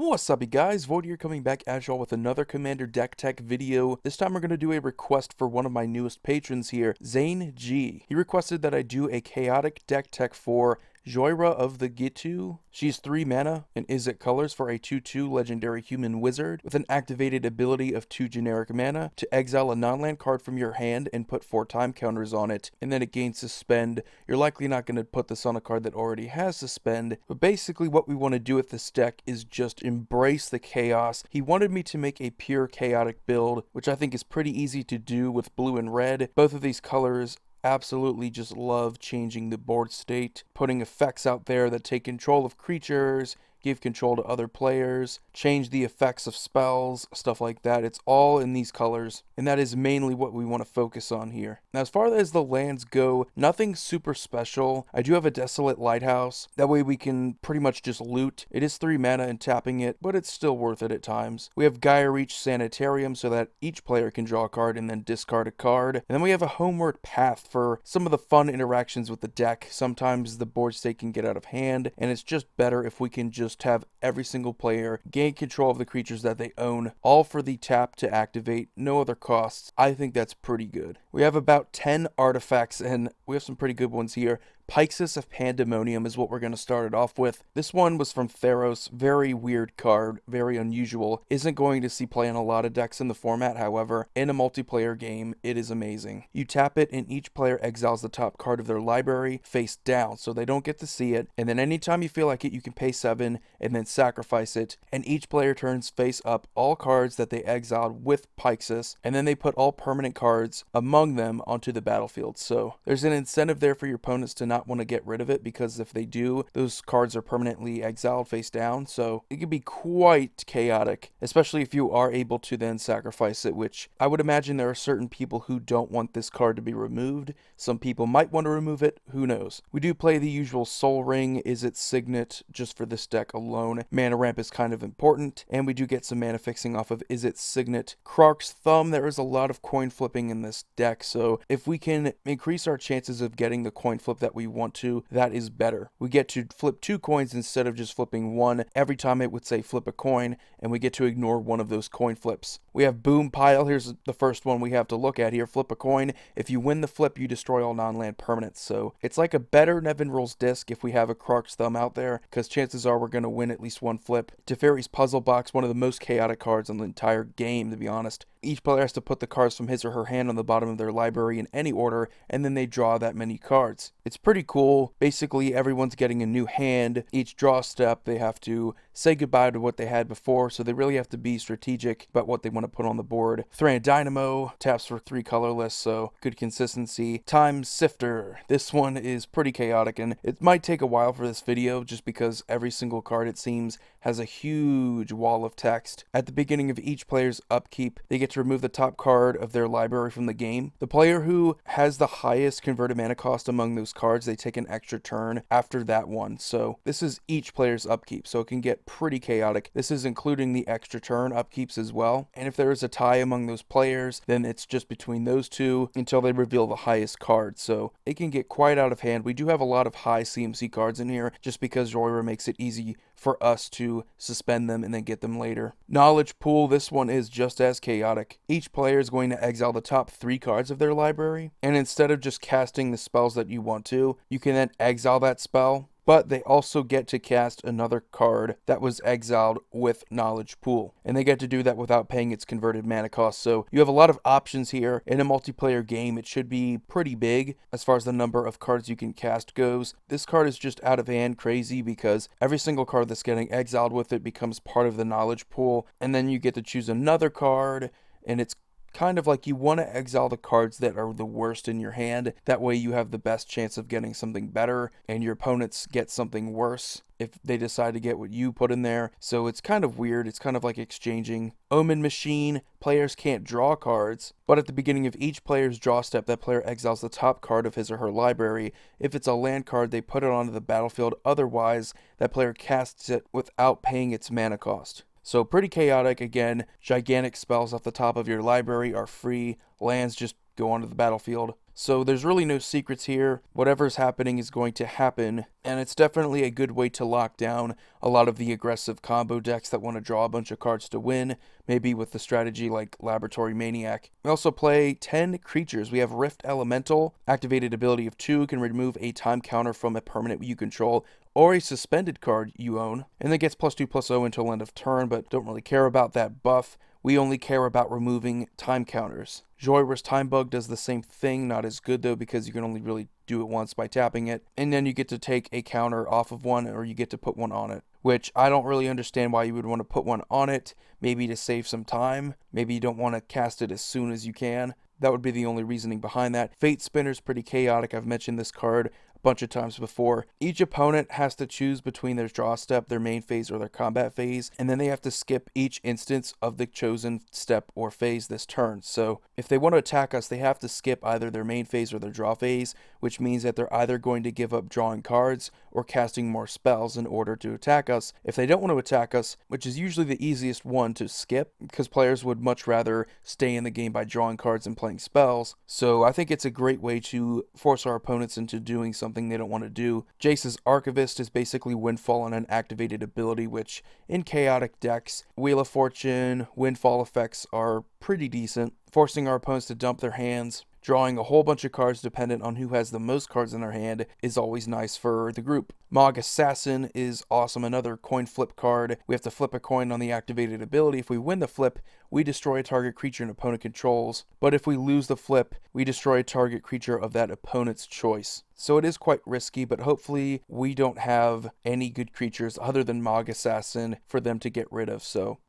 What's up, you guys? Void here, coming back as y'all with another Commander deck tech video. This time we're going to do a request for one of my newest patrons here, Zane G. He requested that I do a chaotic deck tech for Jhoira of the Gitu. She's 3 mana and is at colors for a 2/2 legendary human wizard with an activated ability of 2 generic mana to exile a non-land card from your hand and put 4 time counters on it, and then it gains suspend. You're likely not going to put this on a card that already has suspend, but basically what we want to do with this deck is just embrace the chaos. He wanted me to make a pure chaotic build, which I think is pretty easy to do with blue and red. Both of these colors absolutely just love changing the board state, putting effects out there that take control of creatures, give control to other players, change the effects of spells, stuff like that. It's all in these colors, and that is mainly what we want to focus on here. Now, as far as the lands go, nothing super special. I do have a Desolate Lighthouse. That way we can pretty much just loot. It is 3 mana and tapping it, but it's still worth it at times. We have Gaia Reach Sanitarium so that each player can draw a card and then discard a card. And then we have a Homeward Path for some of the fun interactions with the deck. Sometimes the board state can get out of hand, and it's just better if we can just have every single player gain control of the creatures that they own, all for the tap to activate, no other costs. I think that's pretty good. We have about 10 artifacts, and we have some pretty good ones here. Pyxis of Pandemonium is what we're going to start it off with. This one was from Theros. Very weird card, very unusual. Isn't going to see play in a lot of decks in the format, however. In a multiplayer game, it is amazing. You tap it and each player exiles the top card of their library face down, so they don't get to see it. And then anytime you feel like it, you can pay 7 and then sacrifice it. And each player turns face up all cards that they exiled with Pyxis, and then they put all permanent cards among them onto the battlefield. So there's an incentive there for your opponents to not want to get rid of it, because if they do, those cards are permanently exiled face down, so it can be quite chaotic, especially if you are able to then sacrifice it, which I would imagine there are certain people who don't want this card to be removed. Some people might want to remove it, who knows. We do play the usual Soul Ring, Izzet Signet, just for this deck alone. Mana ramp is kind of important, and we do get some mana fixing off of Izzet Signet. Krark's Thumb, there is a lot of coin flipping in this deck, so if we can increase our chances of getting the coin flip that we want to, that is better. We get to flip 2 coins instead of just flipping 1 every time it would say flip a coin, and we get to ignore one of those coin flips. We have Boom Pile. Here's the first one we have to look at here. Flip a coin. If you win the flip, you destroy all non-land permanents. So it's like a better Nevinyrral's Disc if we have a Krark's Thumb out there, because chances are we're going to win at least one flip. Teferi's Puzzle Box, one of the most chaotic cards in the entire game, to be honest. Each player has to put the cards from his or her hand on the bottom of their library in any order, and then they draw that many cards. It's pretty cool. Basically, everyone's getting a new hand. Each draw step, they have to say goodbye to what they had before, so they really have to be strategic about what they want to put on the board. Thran Dynamo taps for 3 colorless, so good consistency. Time Sifter. This one is pretty chaotic, and it might take a while for this video, just because every single card, it seems, has a huge wall of text. At the beginning of each player's upkeep, they get to remove the top card of their library from the game. The player who has the highest converted mana cost among those cards, they take an extra turn after that one. So this is each player's upkeep, so it can get pretty chaotic. This is including the extra turn upkeeps as well. And if there is a tie among those players, then it's just between those two until they reveal the highest card. So it can get quite out of hand. We do have a lot of high CMC cards in here, just because Jhoira makes it easy for us to suspend them and then get them later. Knowledge Pool, this one is just as chaotic. Each player is going to exile the top 3 cards of their library, and instead of just casting the spells that you want to, you can then exile that spell, but they also get to cast another card that was exiled with Knowledge Pool, and they get to do that without paying its converted mana cost. So you have a lot of options here. In a multiplayer game, it should be pretty big as far as the number of cards you can cast goes. This card is just out of hand crazy, because every single card that's getting exiled with it becomes part of the Knowledge Pool, and then you get to choose another card, and it's kind of like you want to exile the cards that are the worst in your hand. That way you have the best chance of getting something better, and your opponents get something worse if they decide to get what you put in there. So it's kind of weird. It's kind of like exchanging. Omen Machine. Players can't draw cards, but at the beginning of each player's draw step, that player exiles the top card of his or her library. If it's a land card, they put it onto the battlefield. Otherwise, that player casts it without paying its mana cost. So pretty chaotic. Again, gigantic spells off the top of your library are free. Lands just go onto the battlefield. So there's really no secrets here. Whatever's happening is going to happen, and it's definitely a good way to lock down a lot of the aggressive combo decks that want to draw a bunch of cards to win, maybe with the strategy like Laboratory Maniac. We also play 10 creatures. We have Rift Elemental, activated ability of 2, can remove a time counter from a permanent you control or a suspended card you own, and then gets +2/+0 until end of turn, but don't really care about that buff. We only care about removing time counters. Jhoira's Time Bug does the same thing, not as good though because you can only really do it once by tapping it, and then you get to take a counter off of one or you get to put one on it, which I don't really understand why you would want to put one on it, maybe to save some time, maybe you don't want to cast it as soon as you can. That would be the only reasoning behind that. Fate Spinner's pretty chaotic. I've mentioned this card a bunch of times before. Each opponent has to choose between their draw step, their main phase, or their combat phase, and then they have to skip each instance of the chosen step or phase this turn. So if they want to attack us, they have to skip either their main phase or their draw phase, which means that they're either going to give up drawing cards or casting more spells in order to attack us. If they don't want to attack us, which is usually the easiest one to skip, because players would much rather stay in the game by drawing cards and playing spells. So I think it's a great way to force our opponents into doing something they don't want to do. Jace's Archivist is basically Windfall on an activated ability, which in chaotic decks, Wheel of Fortune, Windfall effects are pretty decent, forcing our opponents to dump their hands. Drawing a whole bunch of cards dependent on who has the most cards in their hand is always nice for the group. Mog Assassin is awesome, another coin flip card. We have to flip a coin on the activated ability. If we win the flip, we destroy a target creature an opponent controls. But if we lose the flip, we destroy a target creature of that opponent's choice. So it is quite risky, but hopefully we don't have any good creatures other than Mog Assassin for them to get rid of.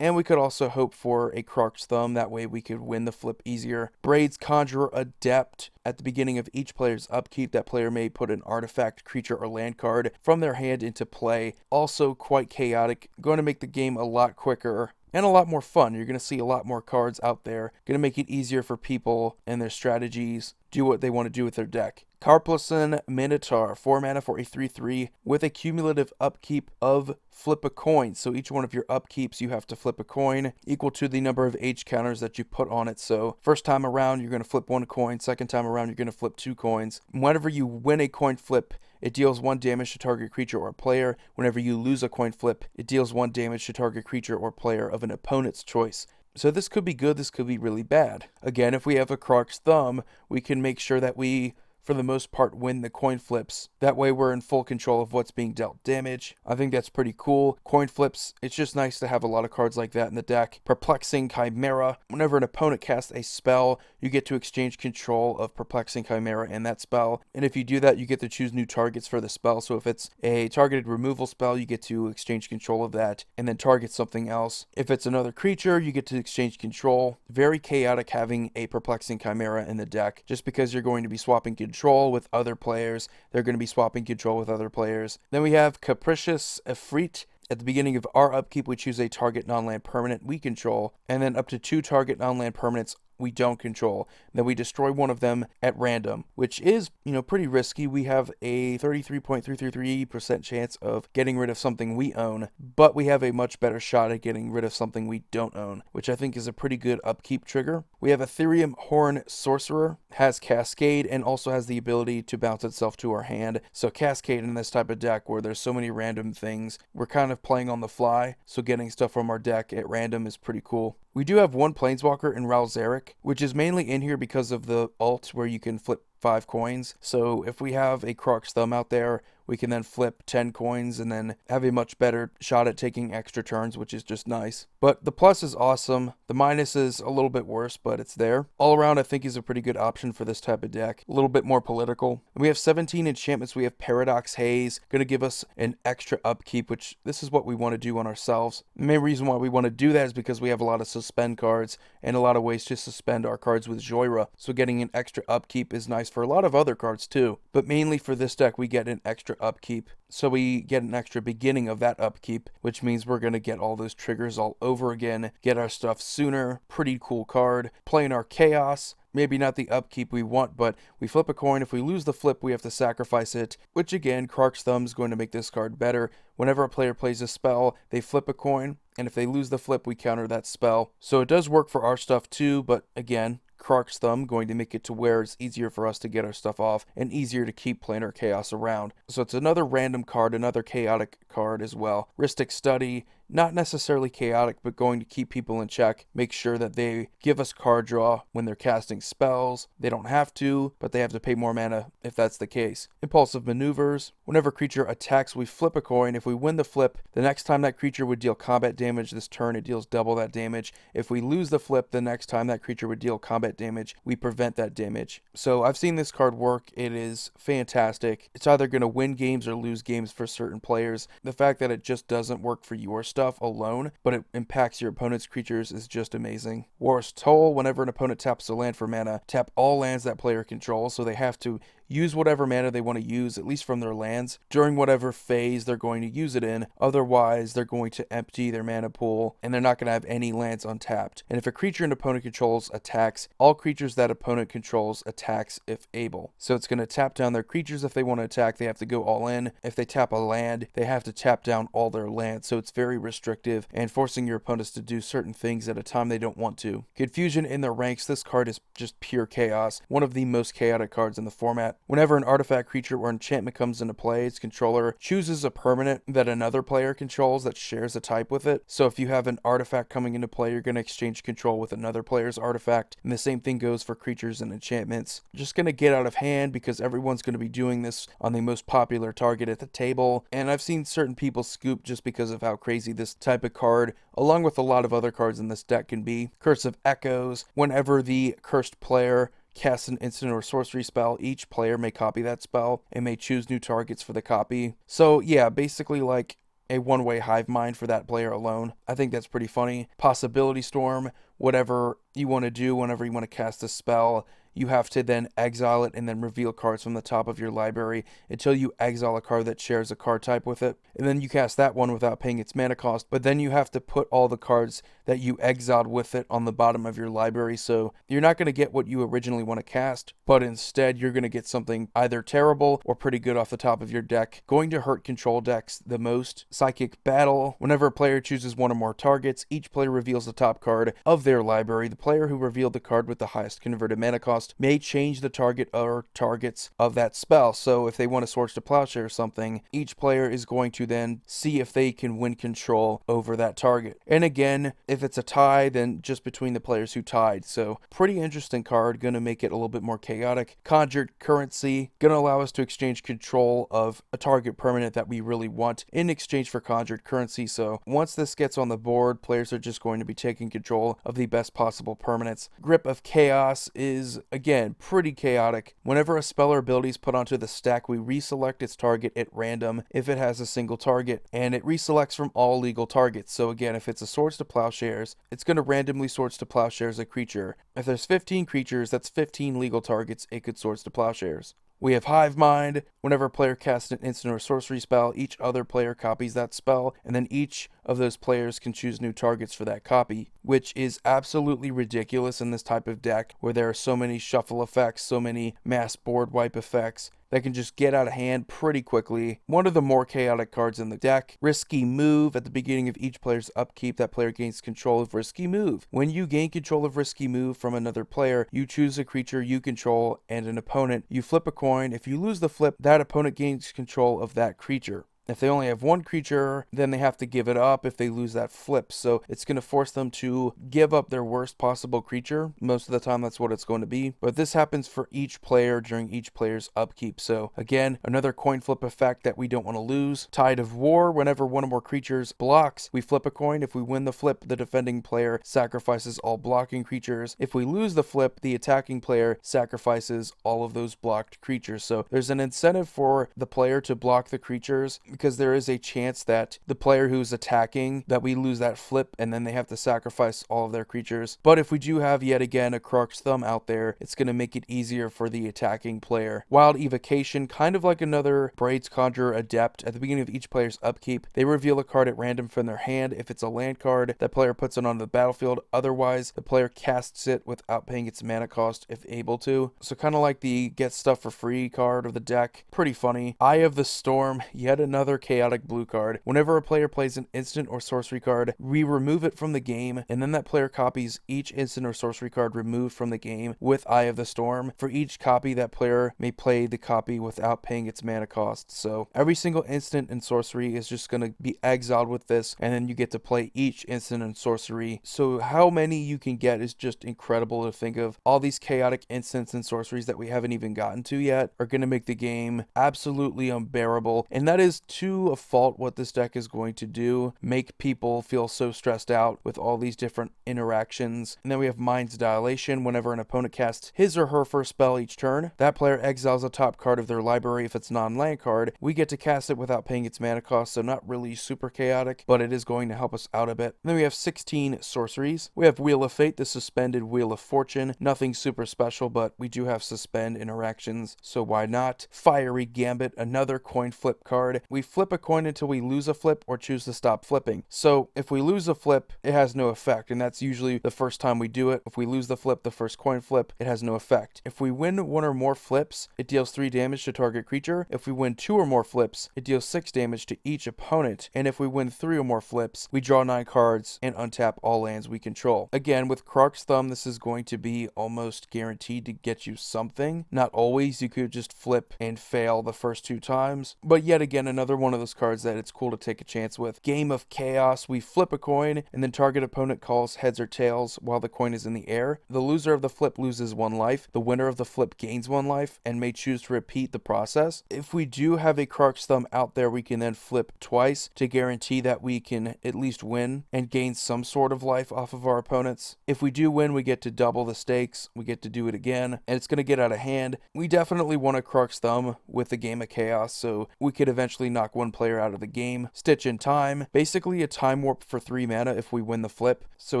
And we could also hope for a Krark's Thumb, that way we could win the flip easier. Braid's Conjurer Adept. At the beginning of each player's upkeep, that player may put an artifact, creature, or land card from their hand into play. Also quite chaotic, going to make the game a lot quicker and a lot more fun. You're going to see a lot more cards out there. Going to make it easier for people and their strategies do what they want to do with their deck. Capricious Minotaur, 4 mana for a 3/3 with a cumulative upkeep of flip a coin. So each one of your upkeeps you have to flip a coin equal to the number of H counters that you put on it. So first time around you're going to flip 1 coin, second time around you're going to flip 2 coins. Whenever you win a coin flip, it deals 1 damage to target creature or player. Whenever you lose a coin flip, it deals 1 damage to target creature or player of an opponent's choice. So this could be good, this could be really bad. Again, if we have a Krark's Thumb, we can make sure that we, for the most part, win the coin flips. That way we're in full control of what's being dealt damage. I think that's pretty cool. Coin flips, it's just nice to have a lot of cards like that in the deck. Perplexing Chimera. Whenever an opponent casts a spell, you get to exchange control of Perplexing Chimera and that spell. And if you do that, you get to choose new targets for the spell. So if it's a targeted removal spell, you get to exchange control of that and then target something else. If it's another creature, you get to exchange control. Very chaotic having a Perplexing Chimera in the deck, just because you're going to be swapping control with other players. They're going to be swapping control with other players. Then we have Capricious Afreet. At the beginning of our upkeep, we choose a target non-land permanent we control, and then up to 2 target non-land permanents we don't control. Then we destroy one of them at random, which is, pretty risky. We have a 33.333% chance of getting rid of something we own, but we have a much better shot at getting rid of something we don't own, which I think is a pretty good upkeep trigger. We have Ethereum Horn Sorcerer, has Cascade, and also has the ability to bounce itself to our hand. So Cascade in this type of deck where there's so many random things, we're kind of playing on the fly, so getting stuff from our deck at random is pretty cool. We do have 1 Planeswalker in Ralzeric, which is mainly in here because of the ult where you can flip 5 coins. So if we have a Krark's Thumb out there, we can then flip 10 coins and then have a much better shot at taking extra turns, which is just nice. But the plus is awesome. The minus is a little bit worse, but it's there. All around, I think is a pretty good option for this type of deck. A little bit more political. And we have 17 enchantments. We have Paradox Haze, going to give us an extra upkeep, which this is what we want to do on ourselves. The main reason why we want to do that is because we have a lot of suspend cards and a lot of ways to suspend our cards with Jhoira. So getting an extra upkeep is nice for a lot of other cards too. But mainly for this deck, we get an extra upkeep. So we get an extra beginning of that upkeep, which means we're going to get all those triggers all over again, get our stuff sooner. Pretty cool card. Playing our Chaos. Maybe not the upkeep we want, but we flip a coin. If we lose the flip, we have to sacrifice it, which again, Krark's Thumb is going to make this card better. Whenever a player plays a spell, they flip a coin, and if they lose the flip, we counter that spell. So it does work for our stuff too, but again, Krark's Thumb, going to make it to where it's easier for us to get our stuff off and easier to keep planar chaos around. So it's another random card, another chaotic card as well. Rhystic Study, not necessarily chaotic, but going to keep people in check, make sure that they give us card draw when they're casting spells. They don't have to, but they have to pay more mana if that's the case. Impulsive Maneuvers, whenever a creature attacks, we flip a coin. If we win the flip, the next time that creature would deal combat damage this turn, it deals double that damage. If we lose the flip, the next time that creature would deal combat damage, we prevent that damage. So I've seen this card work. It is fantastic. It's either going to win games or lose games for certain players. The fact that it just doesn't work for your stuff alone, but it impacts your opponent's creatures is just amazing. War's Toll, whenever an opponent taps a land for mana, tap all lands that player controls, so they have to use whatever mana they want to use, at least from their lands, during whatever phase they're going to use it in. Otherwise, they're going to empty their mana pool, and they're not going to have any lands untapped. And if a creature an opponent controls attacks, all creatures that opponent controls attacks if able. So it's going to tap down their creatures if they want to attack. They have to go all in. If they tap a land, they have to tap down all their lands. So it's very restrictive and forcing your opponents to do certain things at a time they don't want to. Confusion in the ranks. This card is just pure chaos. One of the most chaotic cards in the format. Whenever an artifact, creature, or enchantment comes into play, its controller chooses a permanent that another player controls that shares a type with it. So if you have an artifact coming into play, you're going to exchange control with another player's artifact. And the same thing goes for creatures and enchantments. Just going to get out of hand because everyone's going to be doing this on the most popular target at the table. And I've seen certain people scoop just because of how crazy this type of card, along with a lot of other cards in this deck, can be. Curse of Echoes. Whenever the cursed player casts an instant or sorcery spell, each player may copy that spell and may choose new targets for the copy. So yeah, basically like a one-way hive mind for that player alone. I think that's pretty funny. Possibility Storm, whatever you want to do whenever you want to cast a spell, you have to then exile it and then reveal cards from the top of your library until you exile a card that shares a card type with it. And then you cast that one without paying its mana cost, but then you have to put all the cards that you exiled with it on the bottom of your library. So you're not going to get what you originally want to cast, but instead you're going to get something either terrible or pretty good off the top of your deck. Going to hurt control decks the most. Psychic Battle. Whenever a player chooses one or more targets, each player reveals the top card of their library. The player who revealed the card with the highest converted mana cost may change the target or targets of that spell. So if they want to Swords to Plowshare or something, each player is going to then see if they can win control over that target. And again, if it's a tie, then just between the players who tied. So pretty interesting card, going to make it a little bit more chaotic. Conjured Currency, going to allow us to exchange control of a target permanent that we really want in exchange for Conjured Currency. So once this gets on the board, players are just going to be taking control of the best possible permanents. Grip of Chaos is, again, pretty chaotic. Whenever a spell or ability is put onto the stack, we reselect its target at random if it has a single target, and it reselects from all legal targets. So again, if it's a Swords to Plowshares, it's going to randomly Swords to Plowshares a creature. If there's 15 creatures, that's 15 legal targets it could Swords to Plowshares. We have Hive Mind. Whenever a player casts an instant or sorcery spell, each other player copies that spell, and then each of those players can choose new targets for that copy, which is absolutely ridiculous in this type of deck where there are so many shuffle effects, so many mass board wipe effects that can just get out of hand pretty quickly. One of the more chaotic cards in the deck. Risky Move. At the beginning of each player's upkeep, that player gains control of Risky Move. When you gain control of Risky Move from another player, you choose a creature you control and an opponent. You flip a coin. If you lose the flip, that opponent gains control of that creature. If they only have one creature, then they have to give it up if they lose that flip. So it's going to force them to give up their worst possible creature. Most of the time, that's what it's going to be. But this happens for each player during each player's upkeep. So again, another coin flip effect that we don't want to lose. Tide of War. Whenever one or more creatures blocks, we flip a coin. If we win the flip, the defending player sacrifices all blocking creatures. If we lose the flip, the attacking player sacrifices all of those blocked creatures. So there's an incentive for the player to block the creatures, because there is a chance that the player who's attacking, that we lose that flip and then they have to sacrifice all of their creatures. But if we do have yet again a Krark's Thumb out there, it's going to make it easier for the attacking player. Wild Evocation, kind of like another Braid's Conjurer Adept. At the beginning of each player's upkeep, they reveal a card at random from their hand. If it's a land card, that player puts it onto the battlefield. Otherwise, the player casts it without paying its mana cost if able to. So kind of like the get stuff for free card of the deck. Pretty funny. Eye of the Storm, yet another another chaotic blue card. Whenever a player plays an instant or sorcery card, we remove it from the game, and then that player copies each instant or sorcery card removed from the game with Eye of the Storm. For each copy, that player may play the copy without paying its mana cost. So every single instant and sorcery is just going to be exiled with this, and then you get to play each instant and sorcery. So how many you can get is just incredible to think of. All these chaotic instants and sorceries that we haven't even gotten to yet are going to make the game absolutely unbearable, and that is to a fault what this deck is going to do, make people feel so stressed out with all these different interactions. And then we have Mind's Dilation. Whenever an opponent casts his or her first spell each turn, that player exiles a top card of their library. If it's non-land card, we get to cast it without paying its mana cost, so not really super chaotic, but it is going to help us out a bit. And then we have 16 sorceries. We have Wheel of Fate, the suspended Wheel of Fortune. Nothing super special, but we do have suspend interactions, so why not? Fiery Gambit, another coin flip card. We flip a coin until we lose a flip or choose to stop flipping. So if we lose a flip, it has no effect, and that's usually the first time we do it. If we lose the flip, the first coin flip, it has no effect. If we win one or more flips, it deals 3 damage to target creature. If we win 2 or more flips, it deals 6 damage to each opponent. And if we win 3 or more flips, we draw 9 cards and untap all lands we control. Again, with Krark's Thumb, this is going to be almost guaranteed to get you something. Not always. You could just flip and fail the first 2 times. But yet again, another one of those cards that it's cool to take a chance with. Game of Chaos. We flip a coin, and then target opponent calls heads or tails while the coin is in the air. The loser of the flip loses 1 life. The winner of the flip gains 1 life and may choose to repeat the process. If we do have a Krark's Thumb out there, we can then flip twice to guarantee that we can at least win and gain some sort of life off of our opponents. If we do win, we get to double the stakes. We get to do it again, and it's going to get out of hand. We definitely want a Krark's Thumb with the Game of Chaos, so we could eventually knock one player out of the game. Stitch in Time, basically a time warp for 3 mana if we win the flip, so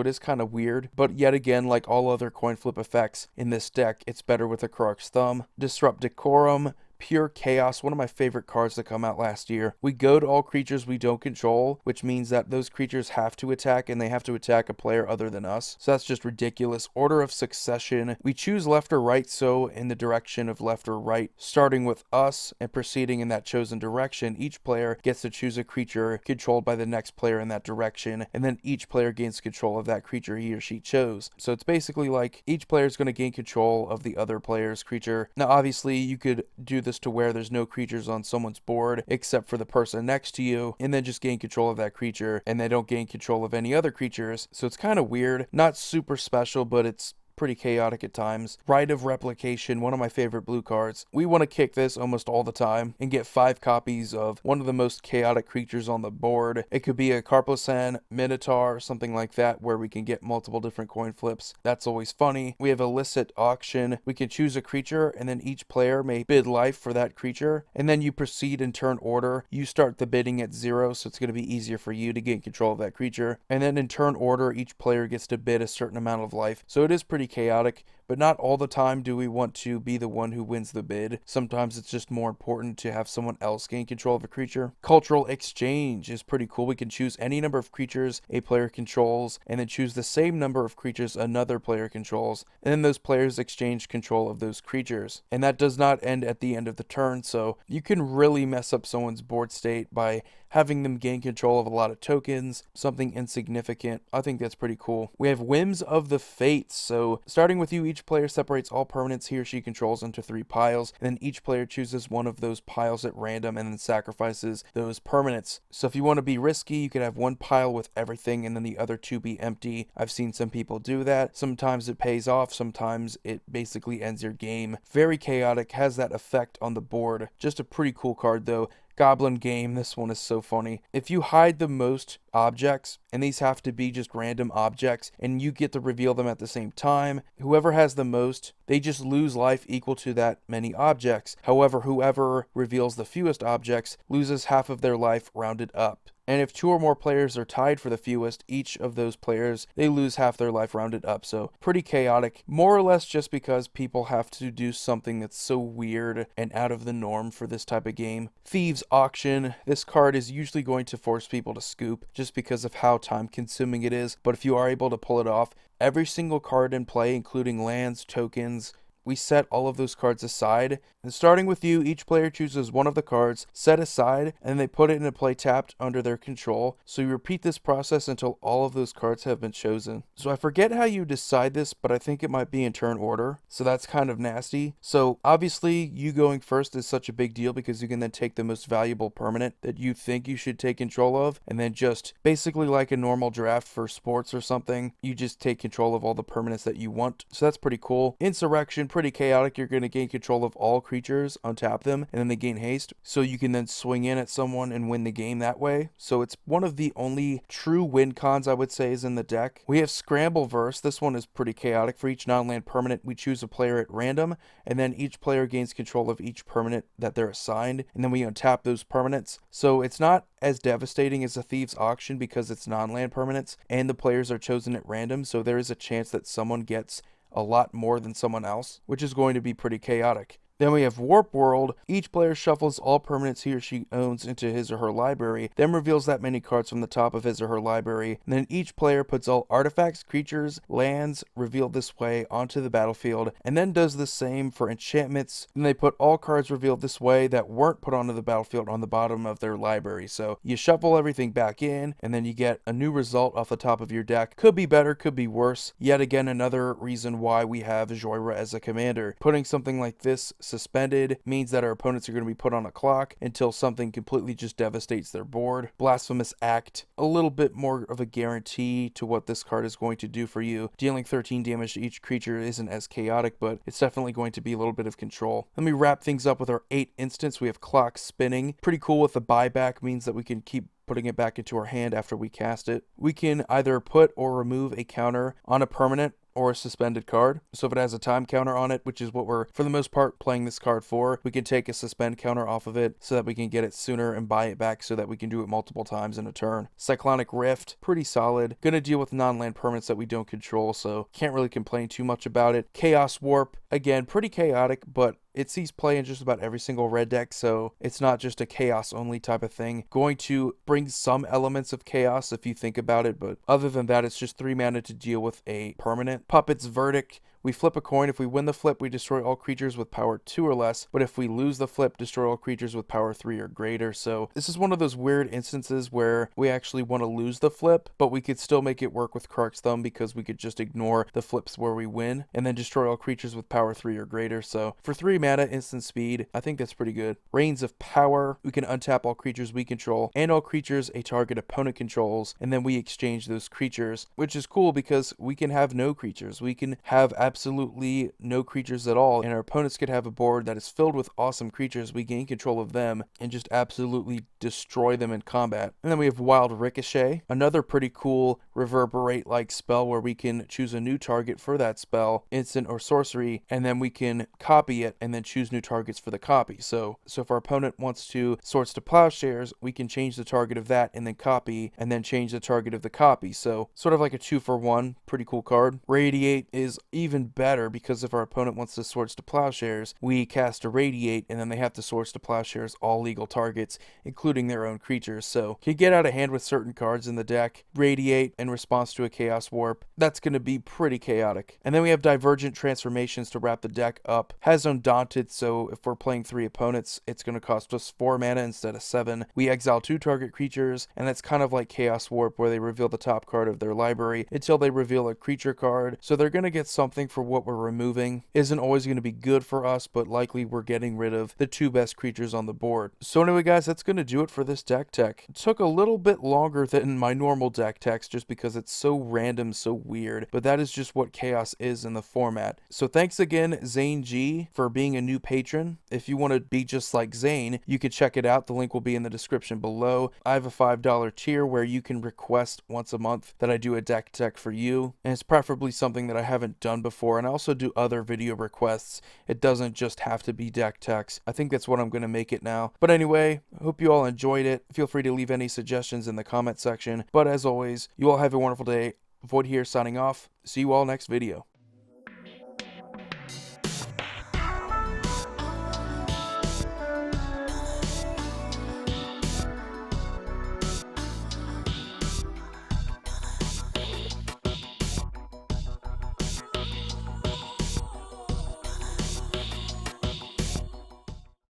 it is kind of weird, but yet again, like all other coin flip effects in this deck, it's better with a Krark's Thumb. Disrupt Decorum, Pure Chaos, one of my favorite cards to come out last year. We goad all creatures we don't control, which means that those creatures have to attack, and they have to attack a player other than us. So that's just ridiculous. Order of Succession. We choose left or right, so in the direction of left or right, starting with us and proceeding in that chosen direction, each player gets to choose a creature controlled by the next player in that direction, and then each player gains control of that creature he or she chose. So it's basically like each player is going to gain control of the other player's creature. Now, obviously, you could do this to where there's no creatures on someone's board except for the person next to you, and then just gain control of that creature, and they don't gain control of any other creatures. So it's kind of weird. Not super special, but it's pretty chaotic at times. Rite of Replication, one of my favorite blue cards. We want to kick this almost all the time and get 5 copies of one of the most chaotic creatures on the board. It could be a Carposan, Minotaur, something like that, where we can get multiple different coin flips. That's always funny. We have Illicit Auction. We can choose a creature, and then each player may bid life for that creature, and then you proceed in turn order. You start the bidding at 0, so it's going to be easier for you to get control of that creature, and then in turn order, each player gets to bid a certain amount of life. So it is pretty chaotic, but not all the time do we want to be the one who wins the bid. Sometimes it's just more important to have someone else gain control of a creature. Cultural Exchange is pretty cool. We can choose any number of creatures a player controls, and then choose the same number of creatures another player controls, and then those players exchange control of those creatures. And that does not end at the end of the turn, so you can really mess up someone's board state by having them gain control of a lot of tokens, something insignificant. I think that's pretty cool. We have Whims of the Fates. So starting with you, each player separates all permanents he or she controls into 3 piles, and then each player chooses one of those piles at random and then sacrifices those permanents. So if you want to be risky, you could have 1 pile with everything and then the other 2 be empty. I've seen some people do that. Sometimes it pays off, sometimes it basically ends your game. Very chaotic, has that effect on the board. Just a pretty cool card though. Goblin Game, this one is so funny. If you hide the most objects, and these have to be just random objects, and you get to reveal them at the same time, whoever has the most, they just lose life equal to that many objects. However, whoever reveals the fewest objects loses half of their life rounded up. And if 2 or more players are tied for the fewest, each of those players, they lose half their life rounded up. So pretty chaotic, more or less just because people have to do something that's so weird and out of the norm for this type of game. Thieves Auction. This card is usually going to force people to scoop just because of how time consuming it is. But if you are able to pull it off, every single card in play, including lands, tokens, we set all of those cards aside. And starting with you, each player chooses one of the cards set aside, and they put it into play tapped under their control. So you repeat this process until all of those cards have been chosen. So I forget how you decide this, but I think it might be in turn order. So that's kind of nasty. So obviously you going first is such a big deal because you can then take the most valuable permanent that you think you should take control of, and then just basically like a normal draft for sports or something, you just take control of all the permanents that you want. So that's pretty cool. Insurrection, pretty chaotic. You're going to gain control of all creatures, untap them, and then they gain haste. So you can then swing in at someone and win the game that way. So it's one of the only true win cons I would say is in the deck. We have Scrambleverse. This one is pretty chaotic. For each non-land permanent, we choose a player at random, and then each player gains control of each permanent that they're assigned, and then we untap those permanents. So it's not as devastating as a Thieves Auction because it's non-land permanents, and the players are chosen at random, so there is a chance that someone gets a lot more than someone else, which is going to be pretty chaotic. Then we have Warp World. Each player shuffles all permanents he or she owns into his or her library, then reveals that many cards from the top of his or her library. And then each player puts all artifacts, creatures, lands revealed this way onto the battlefield, and then does the same for enchantments. And they put all cards revealed this way that weren't put onto the battlefield on the bottom of their library. So you shuffle everything back in, and then you get a new result off the top of your deck. Could be better, could be worse. Yet again, another reason why we have Jhoira as a commander. Putting something like this suspended means that our opponents are going to be put on a clock until something completely just devastates their board. Blasphemous Act, a little bit more of a guarantee to what this card is going to do for you. Dealing 13 damage to each creature isn't as chaotic, but it's definitely going to be a little bit of control. Let me wrap things up with our 8 instants. We have Clock Spinning. Pretty cool with the buyback, means that we can keep putting it back into our hand after we cast it. We can either put or remove a counter on a permanent or a suspended card. So if it has a time counter on it, which is what we're for the most part playing this card for, we can take a suspend counter off of it so that we can get it sooner and buy it back so that we can do it multiple times in a turn. Cyclonic Rift, pretty solid. Gonna deal with non-land permanents that we don't control, so can't really complain too much about it. Chaos Warp, again, pretty chaotic, but it sees play in just about every single red deck, so it's not just a chaos only type of thing. Going to bring some elements of chaos if you think about it, but other than that, it's just 3 mana to deal with a permanent. Puppet's Verdict. We flip a coin. If we win the flip, we destroy all creatures with power 2 or less. But if we lose the flip, destroy all creatures with power 3 or greater. So this is one of those weird instances where we actually want to lose the flip, but we could still make it work with Krark's Thumb because we could just ignore the flips where we win and then destroy all creatures with power 3 or greater. So for 3 mana, instant speed, I think that's pretty good. Reigns of Power. We can untap all creatures we control and all creatures a target opponent controls, and then we exchange those creatures, which is cool because we can have no creatures. We can have absolutely no creatures at all, and our opponents could have a board that is filled with awesome creatures. We gain control of them and just absolutely destroy them in combat. And then we have Wild Ricochet, another pretty cool reverberate like spell where we can choose a new target for that spell, instant or sorcery, and then we can copy it and then choose new targets for the copy. So if our opponent wants to Swords to Plowshares, we can change the target of that and then copy, and then change the target of the copy. So sort of like a 2-for-1, pretty cool card. Radiate is even better because if our opponent wants to Swords to Plowshares, we cast a Radiate, and then they have to Swords to Plowshares all legal targets, including their own creatures. So can get out of hand with certain cards in the deck. Radiate in response to a Chaos Warp, that's going to be pretty chaotic. And then we have Divergent Transformations to wrap the deck up. Has Undaunted, so if we're playing 3 opponents, it's going to cost us 4 mana instead of 7. We exile 2 target creatures, and that's kind of like Chaos Warp where they reveal the top card of their library until they reveal a creature card. So they're going to get something for what we're removing. Isn't always going to be good for us, but likely we're getting rid of the 2 best creatures on the board. So anyway guys, that's going to do it for this deck tech. It took a little bit longer than my normal deck techs just because it's so random, so weird, but that is just what chaos is in the format. So thanks again Zane G for being a new patron. If you want to be just like Zane, you can check it out. The link will be in the description below. I have a $5 tier where you can request once a month that I do a deck tech for you, and it's preferably something that I haven't done before, and I also do other video requests. It doesn't just have to be deck techs. I think that's what I'm going to make it now. But anyway, hope you all enjoyed it. Feel free to leave any suggestions in the comment section. But as always, you all have a wonderful day. Void here signing off. See you all next video.